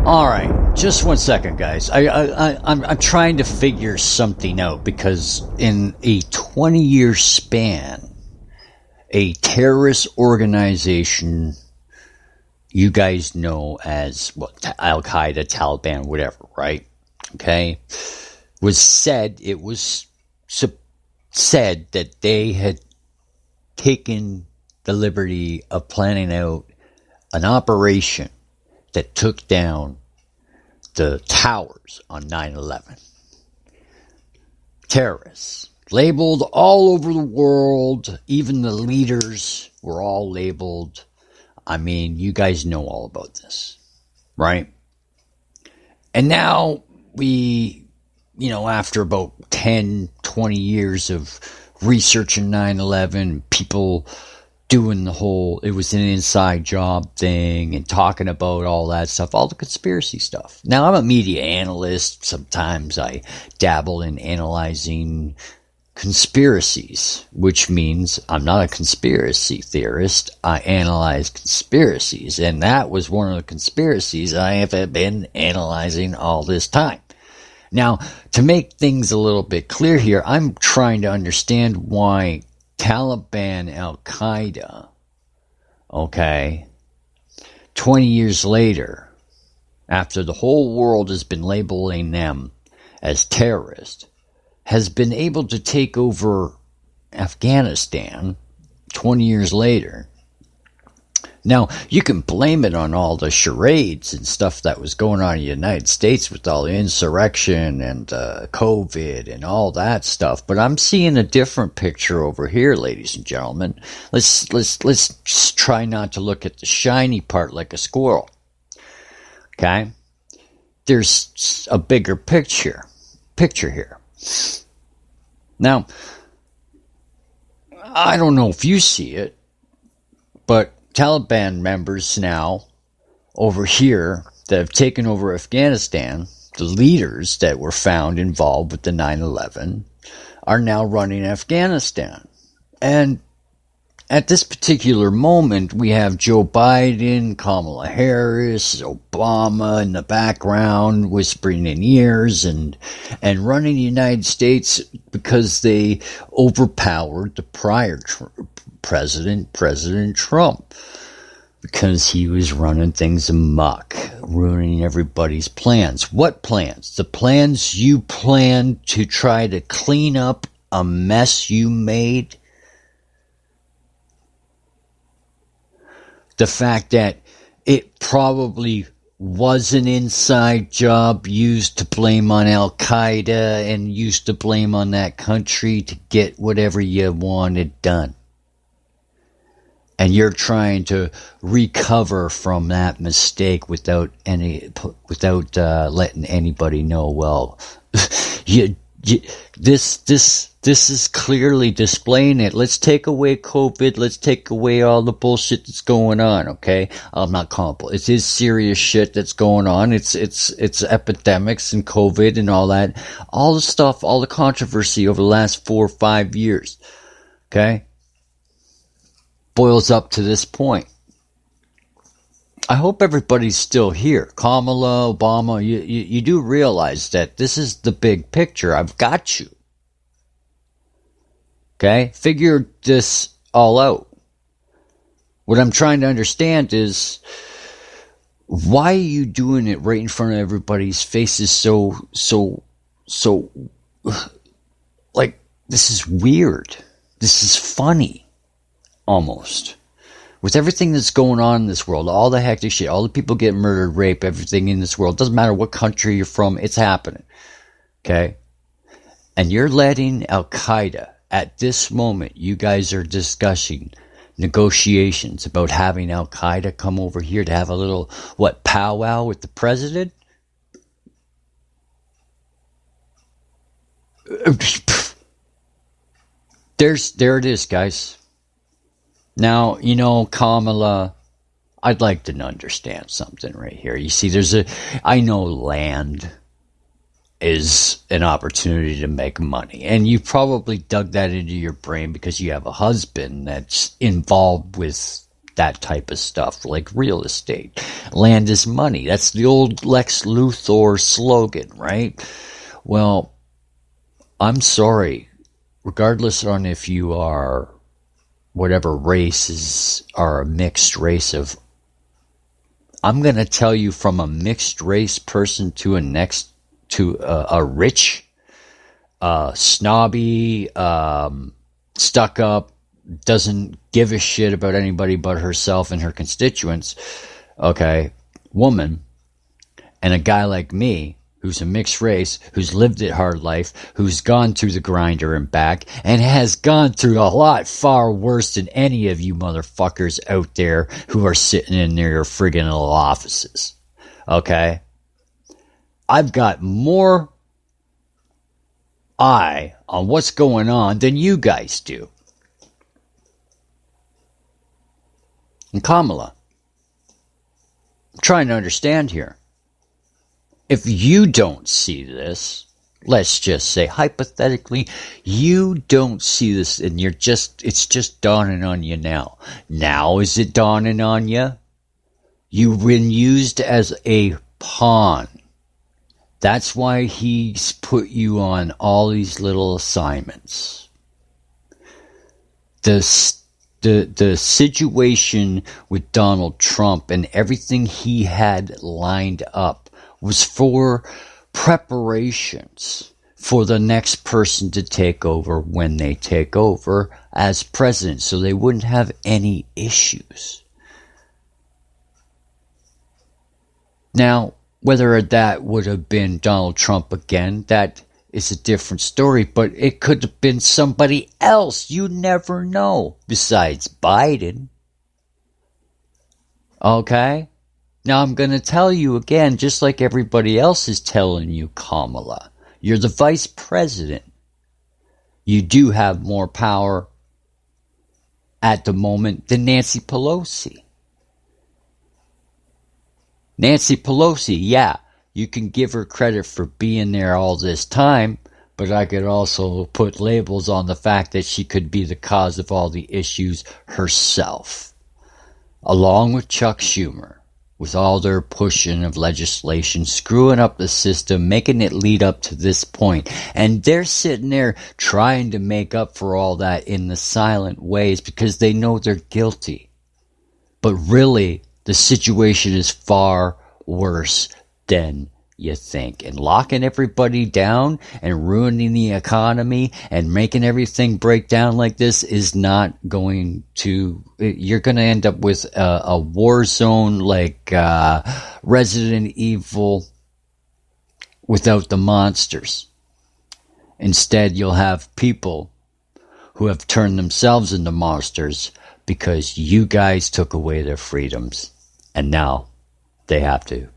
All right, just 1 second, guys. I'm trying to figure something out because in a 20-year span, a terrorist organization you guys know as Al Qaeda, Taliban, whatever, right? Okay, it was said that they had taken the liberty of planning out an operation that took down the towers on 9/11. Terrorists labeled all over the world, even the leaders were all labeled. I mean, you guys know all about this, right? And now after about 10, 20 years of researching 9/11, people doing the whole, it was an inside job thing and talking about all that stuff, all the conspiracy stuff. Now, I'm a media analyst. Sometimes I dabble in analyzing conspiracies, which means I'm not a conspiracy theorist. I analyze conspiracies, and that was one of the conspiracies I have been analyzing all this time. Now, to make things a little bit clear here, I'm trying to understand why Taliban, Al Qaeda, 20 years later, after the whole world has been labeling them as terrorists, has been able to take over Afghanistan 20 years later. Now, you can blame it on all the charades and stuff that was going on in the United States with all the insurrection and COVID and all that stuff, but I'm seeing a different picture over here, ladies and gentlemen. Let's try not to look at the shiny part like a squirrel. Okay? There's a bigger picture here. Now, I don't know if you see it, but Taliban members now over here that have taken over Afghanistan, the leaders that were found involved with the 9/11, are now running Afghanistan. And at this particular moment, we have Joe Biden, Kamala Harris, Obama in the background, whispering in ears and running the United States because they overpowered the prior President Trump, because he was running things amok, ruining everybody's plans. What plans? The plans you planned to try to clean up a mess you made. The fact that it probably was an inside job used to blame on Al Qaeda and used to blame on that country to get whatever you wanted done. And you're trying to recover from that mistake without letting anybody know. Well, this is clearly displaying it. Let's take away COVID. Let's take away all the bullshit that's going on. Okay, I'm not calling it. It is serious shit that's going on. It's epidemics and COVID and all that, all the stuff, all the controversy over the last 4 or 5 years. Okay. Boils up to this point. I hope everybody's still here. Kamala, Obama, you do realize that this is the big picture. I've got you. Okay? Figure this all out. What I'm trying to understand is, why are you doing it right in front of everybody's faces so like, this is weird. This is funny. Almost. With everything that's going on in this world, all the hectic shit, all the people getting murdered, raped, everything in this world, doesn't matter what country you're from, it's happening. Okay? And you're letting Al Qaeda, at this moment, you guys are discussing negotiations about having Al Qaeda come over here to have a little, powwow with the president? There it is, guys. Now, Kamala, I'd like to understand something right here. You see, I know land is an opportunity to make money. And you probably dug that into your brain because you have a husband that's involved with that type of stuff, like real estate. Land is money. That's the old Lex Luthor slogan, right? Well, I'm sorry. Regardless on if you are whatever races are a mixed race of, I'm going to tell you from a mixed race person to a rich, snobby, stuck up, doesn't give a shit about anybody but herself and her constituents, okay, woman, and a guy like me, who's a mixed race, who's lived it hard life, who's gone through the grinder and back, and has gone through a lot far worse than any of you motherfuckers out there who are sitting in your friggin' little offices. Okay? I've got more eye on what's going on than you guys do. And Kamala, I'm trying to understand here. If you don't see this, let's just say hypothetically, you don't see this and it's just dawning on you now. Now is it dawning on you? You've been used as a pawn. That's why he's put you on all these little assignments. The situation with Donald Trump and everything he had lined up was for preparations for the next person to take over when they take over as president, so they wouldn't have any issues. Now, whether that would have been Donald Trump again, that is a different story, but it could have been somebody else. You never know, besides Biden. Okay? Now I'm going to tell you again, just like everybody else is telling you, Kamala, you're the vice president. You do have more power at the moment than Nancy Pelosi. Nancy Pelosi, yeah, you can give her credit for being there all this time, but I could also put labels on the fact that she could be the cause of all the issues herself, along with Chuck Schumer, with all their pushing of legislation, screwing up the system, making it lead up to this point. And they're sitting there trying to make up for all that in the silent ways because they know they're guilty. But really, the situation is far worse than you think. And locking everybody down and ruining the economy and making everything break down like this is not going to... You're going to end up with a war zone like Resident Evil without the monsters. Instead, you'll have people who have turned themselves into monsters because you guys took away their freedoms. And now they have to.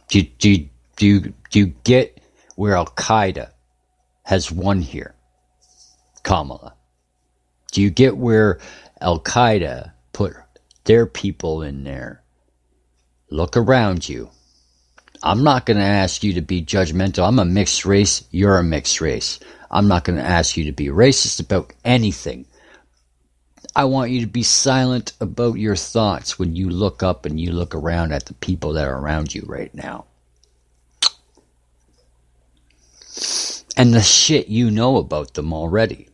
Do you get where Al-Qaeda has won here, Kamala? Do you get where Al-Qaeda put their people in there? Look around you. I'm not going to ask you to be judgmental. I'm a mixed race. You're a mixed race. I'm not going to ask you to be racist about anything. I want you to be silent about your thoughts when you look up and you look around at the people that are around you right now. And the shit you know about them already.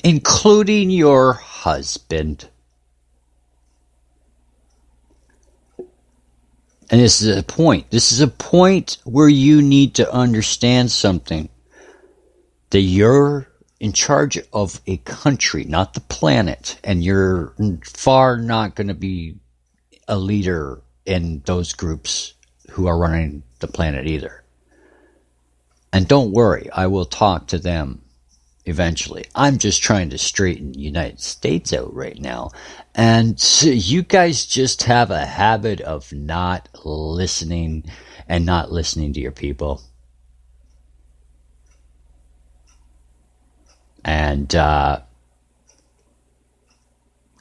Including your husband. And this is a point. This is a point where you need to understand something. That you're in charge of a country, not the planet, and you're far not going to be a leader in those groups who are running the planet either. And don't worry, I will talk to them eventually. I'm just trying to straighten the United States out right now. And so you guys just have a habit of not listening and not listening to your people. And,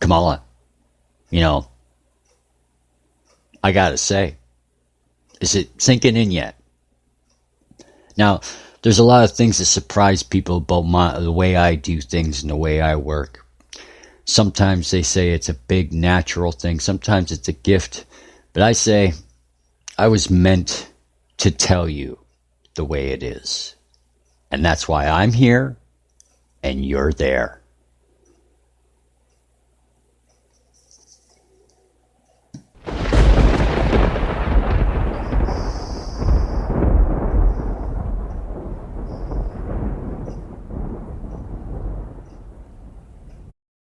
Kamala, you know, I gotta say, is it sinking in yet? Now, there's a lot of things that surprise people about the way I do things and the way I work. Sometimes they say it's a big natural thing. Sometimes it's a gift. But I say, I was meant to tell you the way it is. And that's why I'm here and you're there.